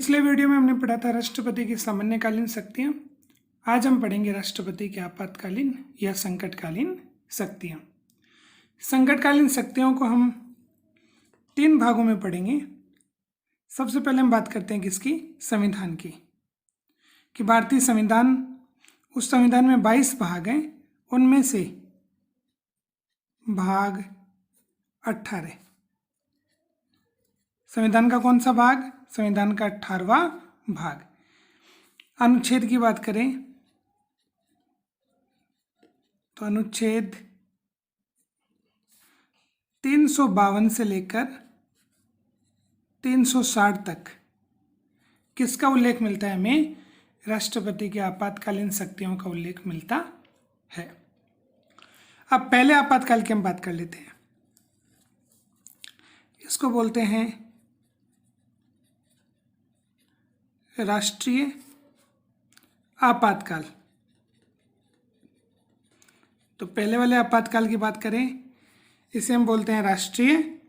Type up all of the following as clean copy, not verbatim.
पिछले वीडियो में हमने पढ़ा था राष्ट्रपति की सामान्यकालीन शक्तियाँ। आज हम पढ़ेंगे राष्ट्रपति की आपातकालीन या संकटकालीन शक्तियाँ। संकटकालीन शक्तियों को हम 3 भागों में पढ़ेंगे। सबसे पहले हम बात करते हैं किसकी, संविधान की, कि भारतीय संविधान, उस संविधान में 22 भाग हैं, उनमें से भाग 18। संविधान का कौन सा भाग? संविधान का 18वां भाग। अनुच्छेद की बात करें तो अनुच्छेद 352 से लेकर 360 तक किसका उल्लेख मिलता है? हमें राष्ट्रपति की आपातकालीन शक्तियों का उल्लेख मिलता है। अब पहले आपातकाल की हम बात कर लेते हैं। इसको बोलते हैं राष्ट्रीय आपातकाल। तो पहले वाले आपातकाल की बात करें, इसे हम बोलते हैं राष्ट्रीय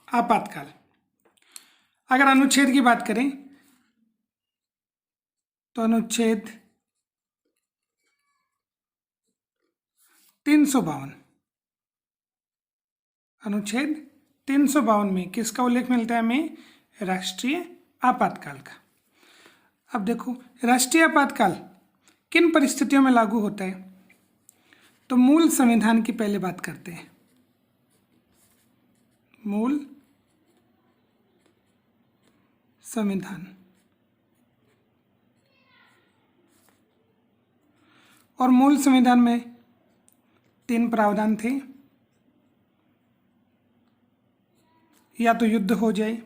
आपातकाल। अगर अनुच्छेद की बात करें तो अनुच्छेद 352, अनुच्छेद 352 में किसका उल्लेख मिलता है? हमें राष्ट्रीय आपातकाल का। अब देखो, राष्ट्रीय आपातकाल किन परिस्थितियों में लागू होता है? तो मूल संविधान की पहले बात करते हैं। मूल संविधान, और मूल संविधान में 3 प्रावधान थे। या तो युद्ध हो जाए,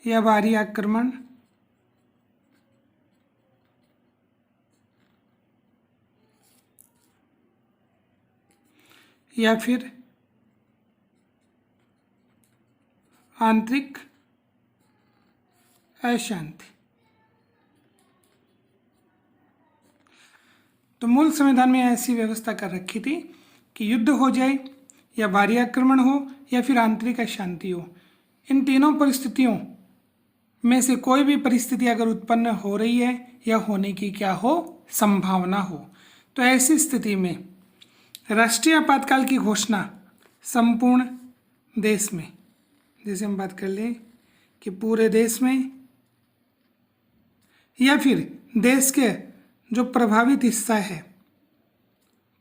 या बाहरी आक्रमण, या फिर आंतरिक अशांति। तो मूल संविधान में ऐसी व्यवस्था कर रखी थी कि युद्ध हो जाए, या बाहरी आक्रमण हो, या फिर आंतरिक अशांति हो। इन तीनों परिस्थितियों में से कोई भी परिस्थिति अगर उत्पन्न हो रही है या होने की क्या हो, संभावना हो, तो ऐसी स्थिति में राष्ट्रीय आपातकाल की घोषणा संपूर्ण देश में, जैसे हम बात कर लें कि पूरे देश में, या फिर देश के जो प्रभावित हिस्सा है,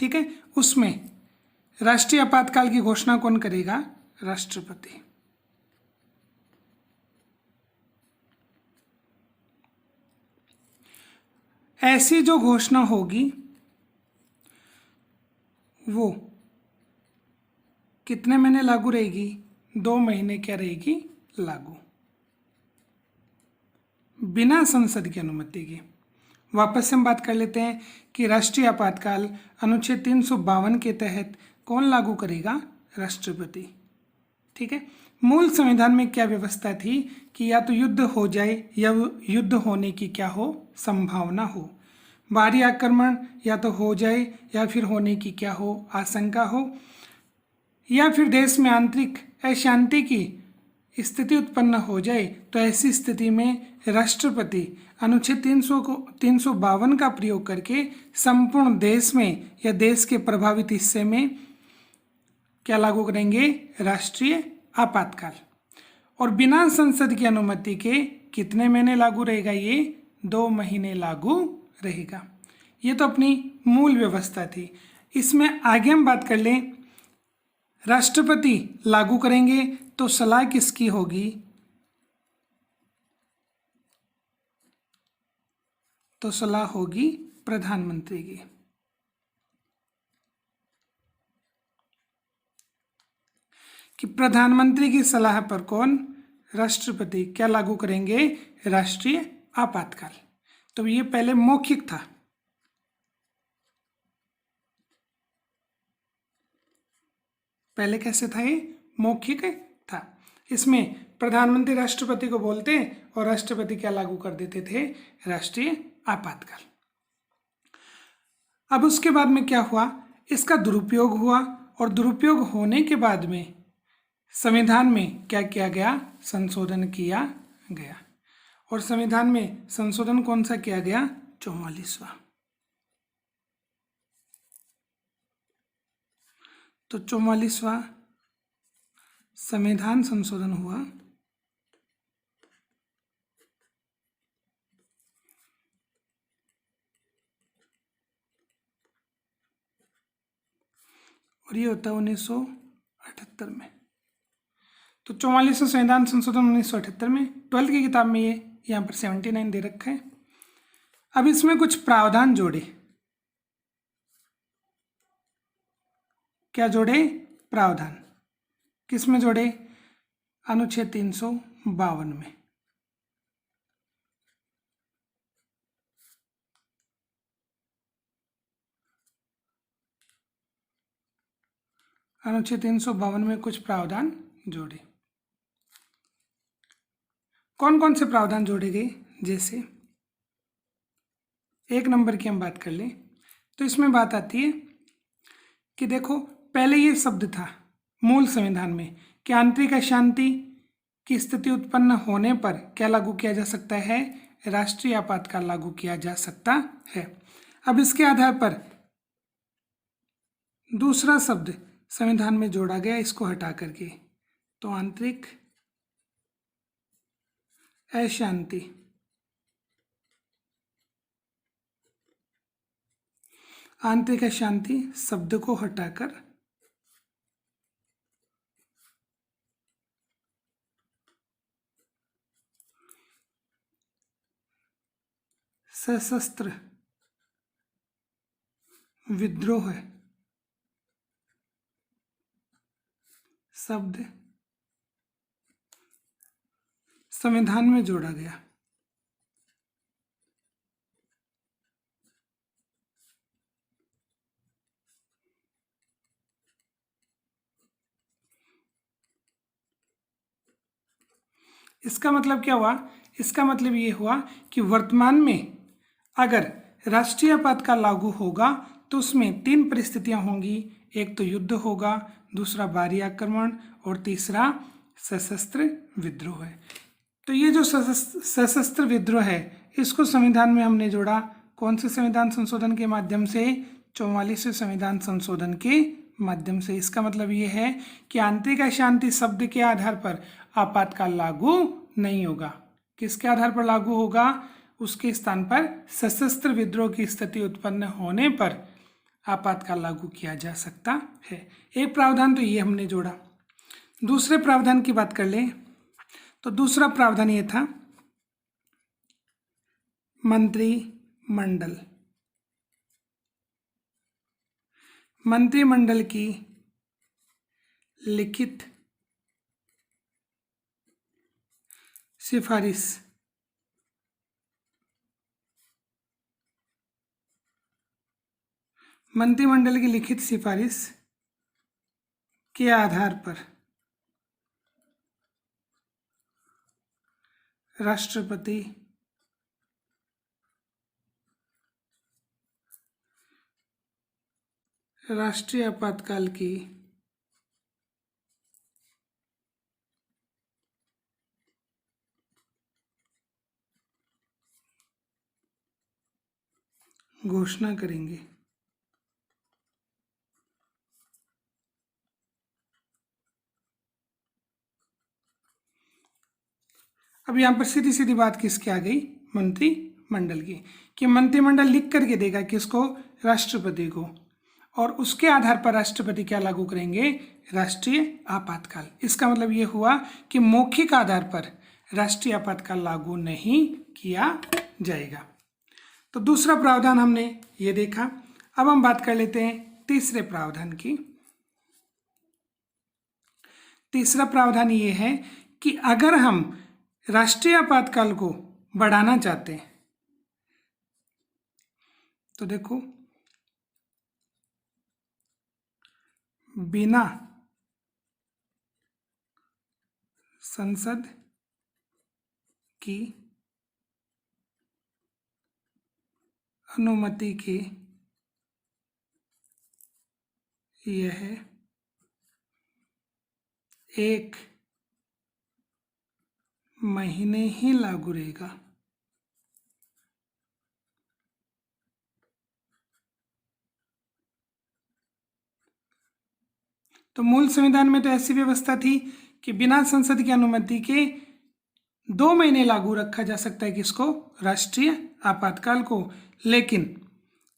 ठीक है, उसमें राष्ट्रीय आपातकाल की घोषणा कौन करेगा? राष्ट्रपति। ऐसी जो घोषणा होगी वो कितने महीने लागू रहेगी? 2 महीने क्या रहेगी? लागू, बिना संसद की अनुमति के। वापस से हम बात कर लेते हैं कि राष्ट्रीय आपातकाल अनुच्छेद 352 के तहत कौन लागू करेगा? राष्ट्रपति। ठीक है। मूल संविधान में क्या व्यवस्था थी कि या तो युद्ध हो जाए, या युद्ध होने की क्या हो, संभावना हो। बाहरी आक्रमण या तो हो जाए, या फिर होने की क्या हो, आशंका हो, या फिर देश में आंतरिक अशांति की स्थिति उत्पन्न हो जाए। तो ऐसी स्थिति में राष्ट्रपति अनुच्छेद 352 का प्रयोग करके संपूर्ण देश में या देश के प्रभावित हिस्से में क्या लागू करेंगे? राष्ट्रीय आपातकाल। और बिना संसद की अनुमति के कितने महीने लागू रहेगा? ये 2 महीने लागू रहेगा। ये तो अपनी मूल व्यवस्था थी। इसमें आगे हम बात कर लें, राष्ट्रपति लागू करेंगे तो सलाह किसकी होगी? तो सलाह होगी प्रधानमंत्री की। कि प्रधानमंत्री की सलाह पर कौन? राष्ट्रपति क्या लागू करेंगे? राष्ट्रीय आपातकाल। तो ये पहले मौखिक था, पहले कैसे था? ये मौखिक था। इसमें प्रधानमंत्री राष्ट्रपति को बोलते और राष्ट्रपति क्या लागू कर देते थे? राष्ट्रीय आपातकाल। अब उसके बाद में क्या हुआ? इसका दुरुपयोग हुआ और दुरुपयोग होने के बाद में संविधान में क्या किया गया, संशोधन किया गया। और संविधान में संशोधन कौन सा किया गया, 44वां। तो 44वां संविधान संशोधन हुआ। और ये होता है 1978 में। तो 44वां संविधान संशोधन 1978 में। 12th की किताब में ये यहाँ पर 79 दे रखा है। अब इसमें कुछ प्रावधान जोड़े। क्या जोड़े, प्रावधान। किस में जोड़े, अनुच्छेद 352 में। अनुच्छेद 352 में कुछ प्रावधान जोड़े। कौन कौन से प्रावधान जोड़े गए, जैसे 1 नंबर की हम बात कर लें तो इसमें बात आती है कि देखो, पहले ये शब्द था मूल संविधान में कि आंतरिक अशांति की स्थिति उत्पन्न होने पर क्या लागू किया जा सकता है, राष्ट्रीय आपातकाल लागू किया जा सकता है। अब इसके आधार पर दूसरा शब्द संविधान में जोड़ा गया, इसको हटा करके, तो आंतरिक अशांति। आंतरिक अशांति शब्द को हटाकर सशस्त्र विद्रोह शब्द संविधान में जोड़ा गया। इसका मतलब क्या हुआ, इसका मतलब ये हुआ कि वर्तमान में अगर राष्ट्रीय आपातकाल लागू होगा तो उसमें 3 परिस्थितियां होंगी। एक तो युद्ध होगा, दूसरा बाहरी आक्रमण और तीसरा सशस्त्र विद्रोह है। तो ये जो सशस्त्र विद्रोह है इसको संविधान में हमने जोड़ा। कौन से संविधान संशोधन के माध्यम से, 44वें संविधान संशोधन के माध्यम से। इसका मतलब ये है कि आंतरिक अशांति शब्द के आधार पर आपातकाल लागू नहीं होगा। किसके आधार पर लागू होगा, उसके स्थान पर सशस्त्र विद्रोह की स्थिति उत्पन्न होने पर आपातकाल लागू किया जा सकता है। एक प्रावधान तो ये हमने जोड़ा। दूसरे प्रावधान की बात कर लें तो दूसरा प्रावधान ये था मंत्रिमंडल। मंत्रिमंडल की लिखित सिफारिश मंत्रिमंडल की लिखित सिफारिश के आधार पर राष्ट्रपति राष्ट्रीय आपातकाल की घोषणा करेंगे। अब यहाँ पर सीधी सीधी बात किसकी आ गई, मंत्रिमंडल की, कि मंत्रिमंडल लिख करके देगा किसको, राष्ट्रपति को, और उसके आधार पर राष्ट्रपति क्या लागू करेंगे, राष्ट्रीय आपातकाल। इसका मतलब ये हुआ कि मौखिक आधार पर राष्ट्रीय आपातकाल लागू नहीं किया जाएगा। तो दूसरा प्रावधान हमने ये देखा। अब हम बात कर लेते हैं तीसरे प्रावधान की। तीसरा प्रावधान ये है कि अगर हम राष्ट्रीय आपातकाल को बढ़ाना चाहते हैं तो देखो, बिना संसद की अनुमति के यह 1 महीने ही लागू रहेगा। तो मूल संविधान में तो ऐसी व्यवस्था थी कि बिना संसद की अनुमति के 2 महीने लागू रखा जा सकता है किसको, राष्ट्रीय आपातकाल को। लेकिन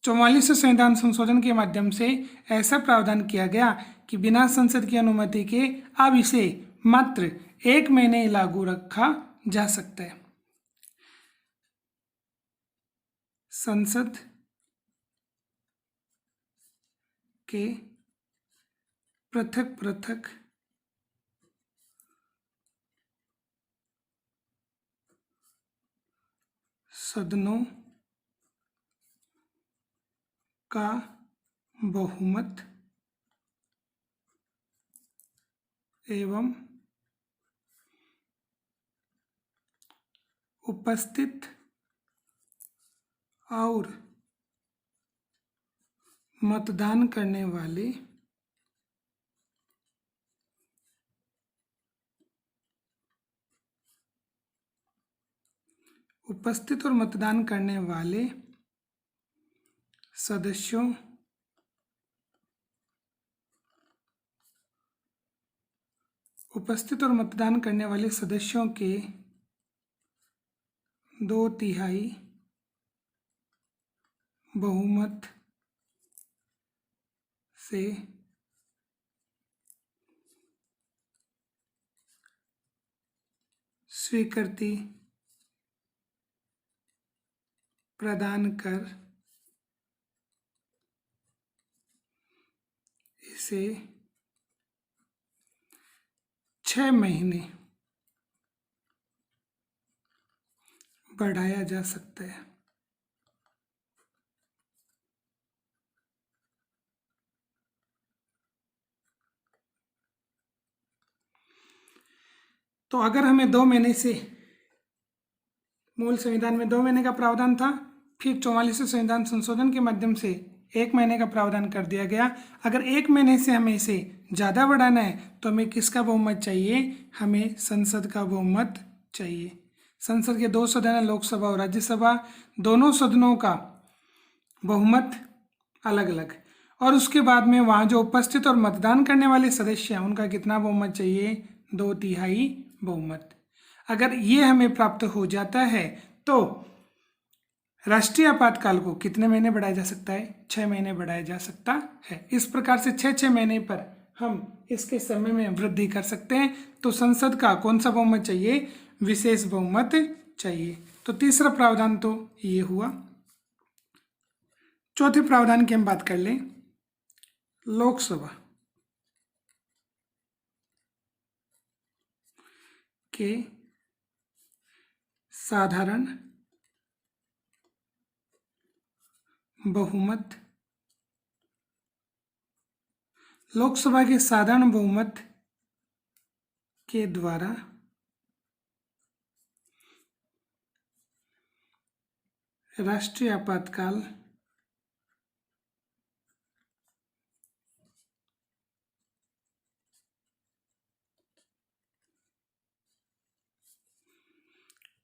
44वें संविधान संशोधन के माध्यम से ऐसा प्रावधान किया गया कि बिना संसद की अनुमति के अब इसे मात्र 1 महीने ही लागू रखा जा सकता है। संसद के पृथक पृथक सदनों का बहुमत एवं उपस्थित और मतदान करने वाले सदस्यों के 2/3 बहुमत से स्वीकृति प्रदान कर इसे 6 महीने बढ़ाया जा सकता है। तो अगर हमें 2 महीने से, मूल संविधान में 2 महीने का प्रावधान था, फिर 44वें संविधान संशोधन के माध्यम से 1 महीने का प्रावधान कर दिया गया। अगर 1 महीने से हमें इसे ज़्यादा बढ़ाना है तो हमें किसका बहुमत चाहिए, हमें संसद का बहुमत चाहिए। संसद के 2 सदन है, लोकसभा और राज्यसभा, दोनों सदनों का बहुमत अलग अलग, और उसके बाद में वहाँ जो उपस्थित और मतदान करने वाले सदस्य हैं उनका कितना बहुमत चाहिए, 2/3 बहुमत। अगर ये हमें प्राप्त हो जाता है तो राष्ट्रीय आपातकाल को कितने महीने बढ़ाया जा सकता है, 6 महीने बढ़ाया जा सकता है। इस प्रकार से 6 महीने पर हम इसके समय में वृद्धि कर सकते हैं। तो संसद का कौन सा बहुमत चाहिए, विशेष बहुमत चाहिए। तो तीसरा प्रावधान तो ये हुआ। चौथे प्रावधान की हम बात कर लें, लोकसभा के साधारण बहुमत, लोकसभा के साधारण बहुमत के द्वारा राष्ट्रीय आपातकाल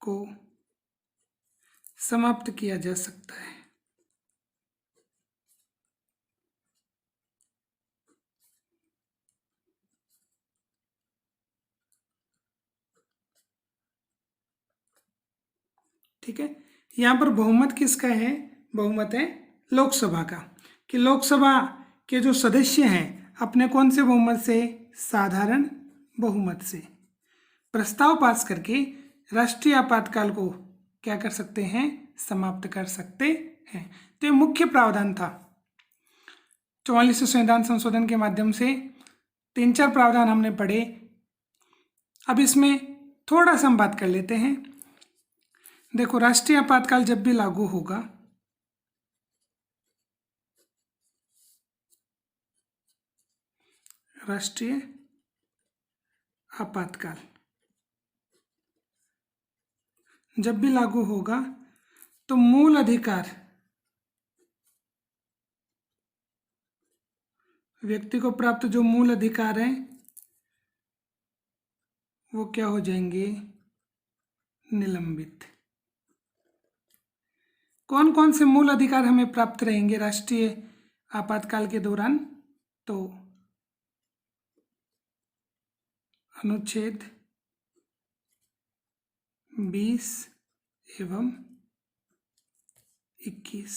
को समाप्त किया जा सकता है। ठीक है, यहाँ पर बहुमत किसका है, बहुमत है लोकसभा का, कि लोकसभा के जो सदस्य हैं अपने कौन से बहुमत से, साधारण बहुमत से प्रस्ताव पास करके राष्ट्रीय आपातकाल को क्या कर सकते हैं, समाप्त कर सकते हैं। तो ये मुख्य प्रावधान था 44वें संविधान संशोधन के माध्यम से। 3-4 प्रावधान हमने पढ़े। अब इसमें थोड़ा सा हम बात कर लेते हैं। देखो, राष्ट्रीय आपातकाल जब भी लागू होगा, राष्ट्रीय आपातकाल जब भी लागू होगा तो मूल अधिकार, व्यक्ति को प्राप्त जो मूल अधिकार है वो क्या हो जाएंगे, निलंबित। कौन कौन से मूल अधिकार हमें प्राप्त रहेंगे राष्ट्रीय आपातकाल के दौरान? तो अनुच्छेद 20 एवं 21।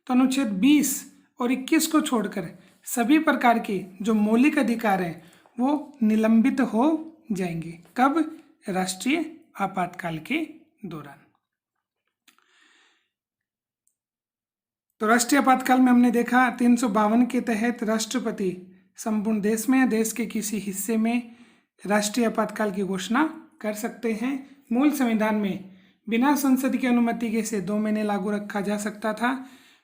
तो अनुच्छेद 20 और 21 को छोड़कर सभी प्रकार के जो मौलिक अधिकार हैं वो निलंबित हो जाएंगे। कब? राष्ट्रीय आपातकाल के दौरान। तो राष्ट्रीय आपातकाल में हमने देखा 352 के तहत राष्ट्रपति संपूर्ण देश में या देश के किसी हिस्से में राष्ट्रीय आपातकाल की घोषणा कर सकते हैं। मूल संविधान में बिना संसद की अनुमति के इसे 2 महीने लागू रखा जा सकता था।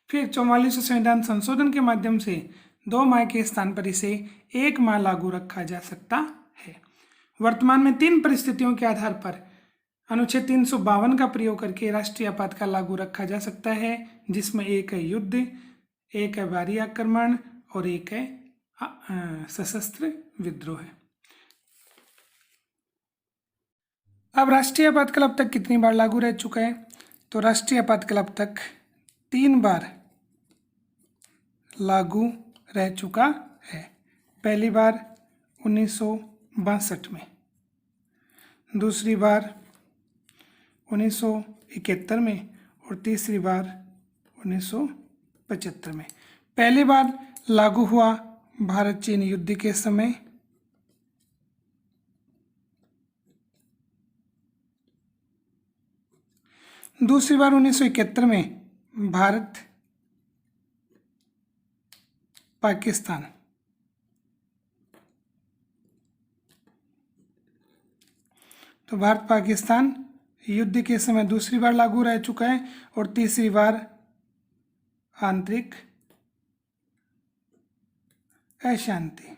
फिर 44वें संविधान संशोधन के माध्यम से 2 माह के स्थान पर इसे 1 माह लागू रखा जा सकता है। वर्तमान में 3 परिस्थितियों के आधार पर अनुच्छेद 352 का प्रयोग करके राष्ट्रीय आपातकाल लागू रखा जा सकता है, जिसमें एक है युद्ध, एक है बाहरी आक्रमण और एक है सशस्त्र विद्रोह है। अब राष्ट्रीय आपातकाल अब तक कितनी बार लागू रह चुका है? तो राष्ट्रीय आपातकाल अब तक 3 बार लागू रह चुका है। पहली बार 1962 में, दूसरी बार 1971 में और तीसरी बार 1975 में। पहली बार लागू हुआ भारत चीन युद्ध के समय, दूसरी बार 1971 में भारत पाकिस्तान, तो भारत पाकिस्तान युद्ध के समय दूसरी बार लागू रह चुका है। और तीसरी बार आंतरिक अशांति।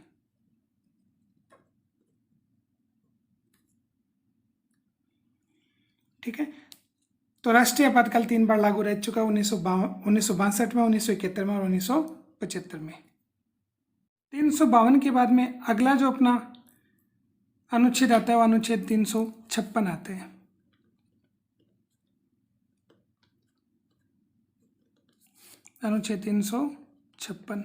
ठीक है, तो राष्ट्रीय आपातकाल 3 बार लागू रह चुका है, 1962 में, 1971 में और 1975 में। 352 के बाद में अगला जो अपना अनुच्छेद आता है वो अनुच्छेद 356 आता है। अनुच्छेद 356,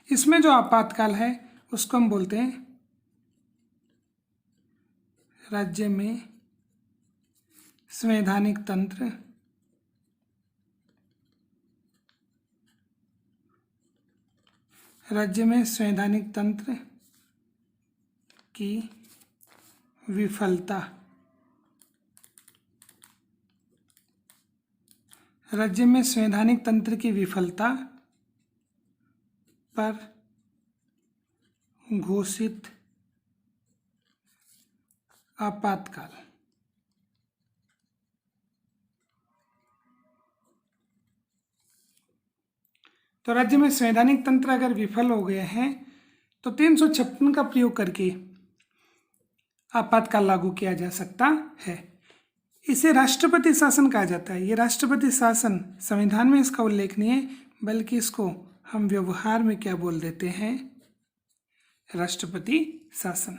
इसमें जो आपातकाल है उसको हम बोलते हैं राज्य में संवैधानिक तंत्र की विफलता। राज्य में संवैधानिक तंत्र की विफलता पर घोषित आपातकाल। तो राज्य में संवैधानिक तंत्र अगर विफल हो गए हैं तो 356 का प्रयोग करके आपातकाल लागू किया जा सकता है। इसे राष्ट्रपति शासन कहा जाता है। ये राष्ट्रपति शासन संविधान में इसका उल्लेख नहीं है, बल्कि इसको हम व्यवहार में क्या बोल देते हैं, राष्ट्रपति शासन।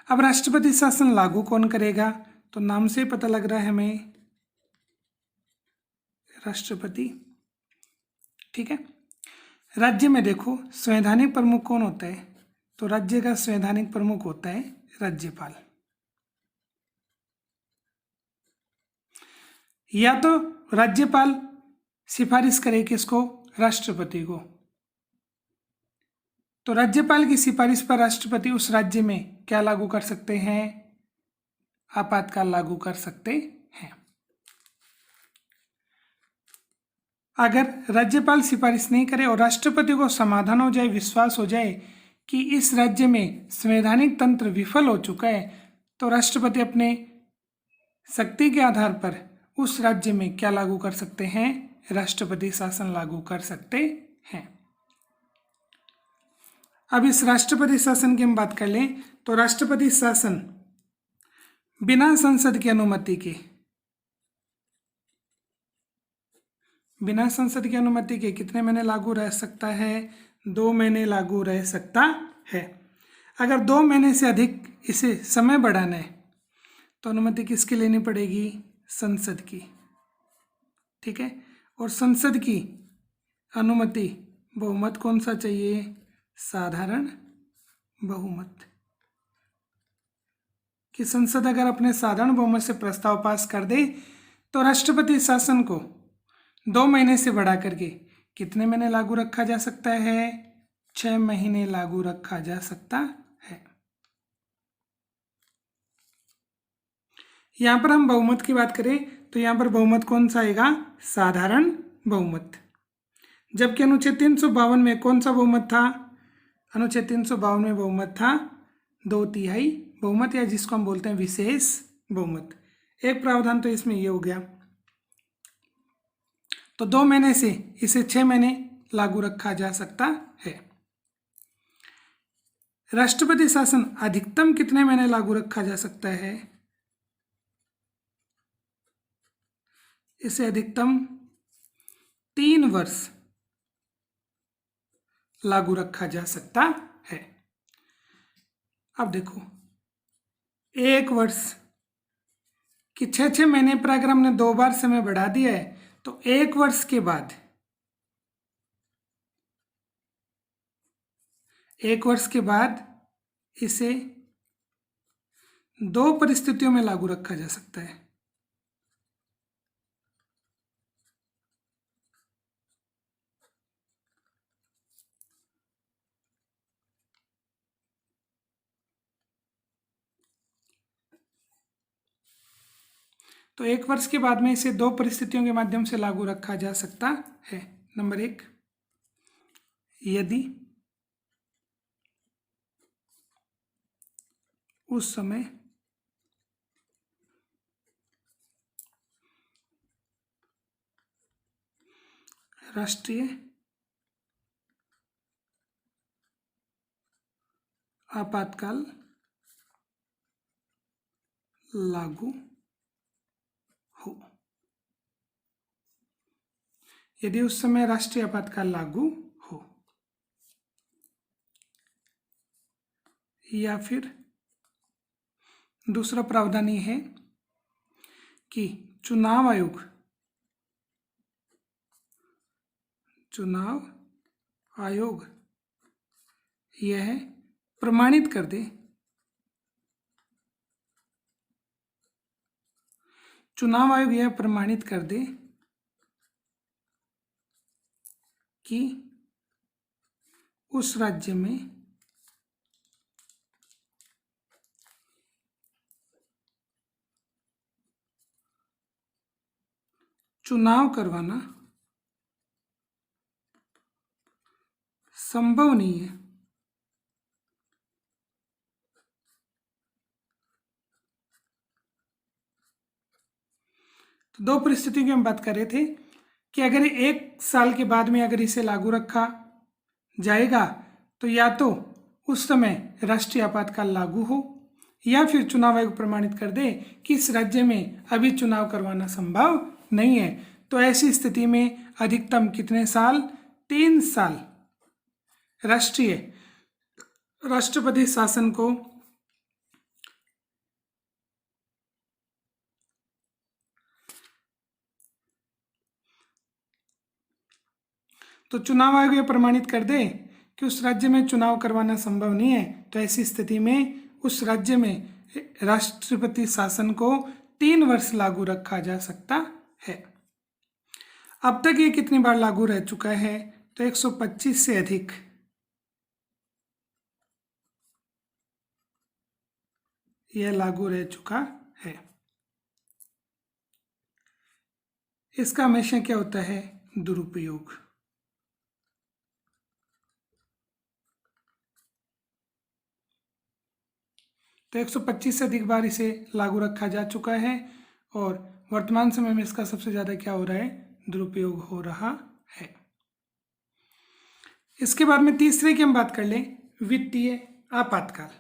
अब राष्ट्रपति शासन लागू कौन करेगा? तो नाम से पता लग रहा है हमें, राष्ट्रपति। ठीक है, राज्य में देखो संवैधानिक प्रमुख कौन होता है? तो राज्य का संवैधानिक प्रमुख होता है राज्यपाल। या तो राज्यपाल सिफारिश करे किसको? राष्ट्रपति को। तो राज्यपाल की सिफारिश पर राष्ट्रपति उस राज्य में क्या लागू कर सकते हैं? आपातकाल लागू कर सकते हैं। अगर राज्यपाल सिफारिश नहीं करे और राष्ट्रपति को समाधान हो जाए, विश्वास हो जाए कि इस राज्य में संवैधानिक तंत्र विफल हो चुका है, तो राष्ट्रपति अपने शक्ति के आधार पर उस राज्य में क्या लागू कर सकते हैं? राष्ट्रपति शासन लागू कर सकते हैं। अब इस राष्ट्रपति शासन की हम बात कर लें तो राष्ट्रपति शासन बिना संसद की अनुमति के कितने महीने लागू रह सकता है? 2 महीने लागू रह सकता है। अगर 2 महीने से अधिक इसे समय बढ़ाना है तो अनुमति किसकी लेनी पड़ेगी? संसद की। ठीक है, और संसद की अनुमति बहुमत कौन सा चाहिए? साधारण बहुमत। कि संसद अगर अपने साधारण बहुमत से प्रस्ताव पास कर दे तो राष्ट्रपति शासन को 2 महीने से बढ़ा करके कितने महीने लागू रखा जा सकता है? 6 महीने लागू रखा जा सकता है। यहां पर हम बहुमत की बात करें तो यहां पर बहुमत कौन सा आएगा? साधारण बहुमत। जबकि अनुच्छेद 352 में कौन सा बहुमत था? अनुच्छेद 352 में बहुमत था 2/3 बहुमत, या जिसको हम बोलते हैं विशेष बहुमत। एक प्रावधान तो इसमें ये हो गया। तो 2 महीने से इसे 6 महीने लागू रखा जा सकता है। राष्ट्रपति शासन अधिकतम कितने महीने लागू रखा जा सकता है? इसे अधिकतम 3 वर्ष लागू रखा जा सकता है। अब देखो, 1 वर्ष कि 6 महीने पर अगर हमने 2 बार समय बढ़ा दिया है तो 1 वर्ष के बाद 1 वर्ष के बाद इसे 2 परिस्थितियों में लागू रखा जा सकता है। तो 1 वर्ष के बाद में इसे 2 परिस्थितियों के माध्यम से लागू रखा जा सकता है। नंबर 1, यदि उस समय राष्ट्रीय आपातकाल लागू हो। यदि उस समय राष्ट्रीय आपातकाल लागू हो, या फिर दूसरा प्रावधान ये है कि चुनाव आयोग यह प्रमाणित कर दे, चुनाव आयोग यह प्रमाणित कर दे कि उस राज्य में चुनाव करवाना संभव नहीं है। तो 2 परिस्थितियों की हम बात कर रहे थे कि अगर 1 साल के बाद में अगर इसे लागू रखा जाएगा तो या तो उस समय राष्ट्रीय आपातकाल लागू हो, या फिर चुनाव आयोग प्रमाणित कर दे कि इस राज्य में अभी चुनाव करवाना संभव नहीं है। तो ऐसी स्थिति में अधिकतम कितने साल? 3 साल राष्ट्रपति शासन को तो चुनाव आयोग यह प्रमाणित कर दे कि उस राज्य में चुनाव करवाना संभव नहीं है, तो ऐसी स्थिति में उस राज्य में राष्ट्रपति शासन को 3 वर्ष लागू रखा जा सकता है। अब तक ये कितनी बार लागू रह चुका है? तो 125 से अधिक यह लागू रह चुका है। इसका हमेशा क्या होता है? दुरुपयोग। तो 125 से अधिक बार इसे लागू रखा जा चुका है और वर्तमान समय में इसका सबसे ज़्यादा क्या हो रहा है? दुरुपयोग हो रहा है। इसके बाद में तीसरे की हम बात कर लें, वित्तीय आपातकाल।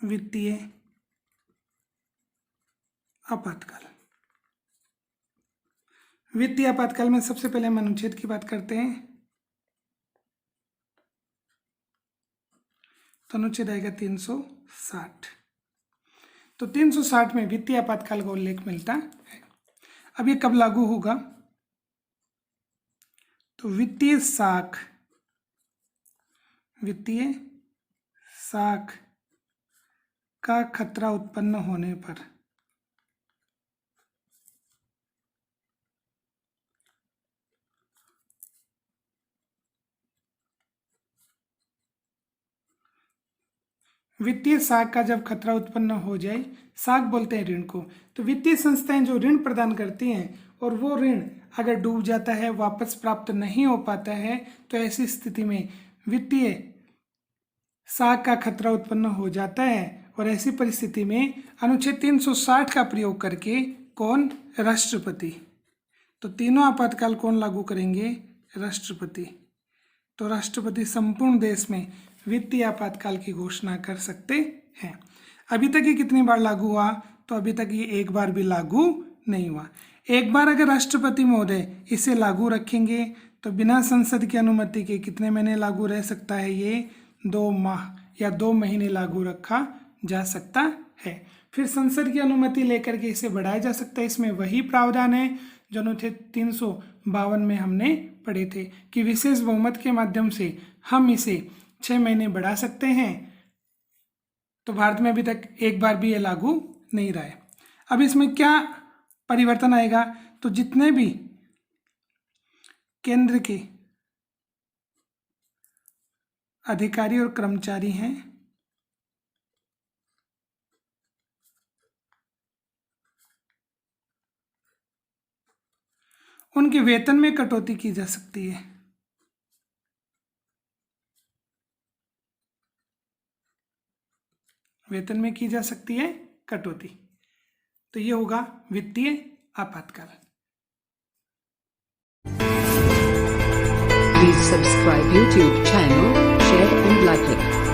वित्तीय आपातकाल वित्तीय आपातकाल में सबसे पहले हम अनुच्छेद की बात करते हैं। तो अनुच्छेद आएगा 360। तो 360 में वित्तीय आपातकाल का उल्लेख मिलता है। अब ये कब लागू होगा? तो वित्तीय साख का खतरा उत्पन्न होने पर। वित्तीय साख का जब खतरा उत्पन्न हो जाए, साख बोलते हैं ऋण को, तो वित्तीय संस्थाएं जो ऋण प्रदान करती हैं और वो ऋण अगर डूब जाता है, वापस प्राप्त नहीं हो पाता है, तो ऐसी स्थिति में वित्तीय साख का खतरा उत्पन्न हो जाता है। और ऐसी परिस्थिति में अनुच्छेद 360 का प्रयोग करके कौन? राष्ट्रपति। तो तीनों आपातकाल कौन लागू करेंगे? राष्ट्रपति। तो राष्ट्रपति संपूर्ण देश में वित्तीय आपातकाल की घोषणा कर सकते हैं। अभी तक ये कितनी बार लागू हुआ? तो अभी तक ये एक बार भी लागू नहीं हुआ। एक बार अगर राष्ट्रपति महोदय इसे लागू रखेंगे तो बिना संसद की अनुमति के कितने महीने लागू रह सकता है? ये 2 माह या 2 महीने लागू रखा जा सकता है। फिर संसद की अनुमति लेकर के इसे बढ़ाया जा सकता है। इसमें वही प्रावधान है जो अनुच्छेद 352 में हमने पढ़े थे कि विशेष बहुमत के माध्यम से हम इसे 6 महीने बढ़ा सकते हैं। तो भारत में अभी तक एक बार भी ये लागू नहीं रहा है। अब इसमें क्या परिवर्तन आएगा? तो जितने भी केंद्र के अधिकारी और कर्मचारी हैं, उनके वेतन में कटौती की जा सकती है। वेतन में की जा सकती है कटौती। तो ये होगा वित्तीय आपातकाल। Please subscribe YouTube channel, share and like it.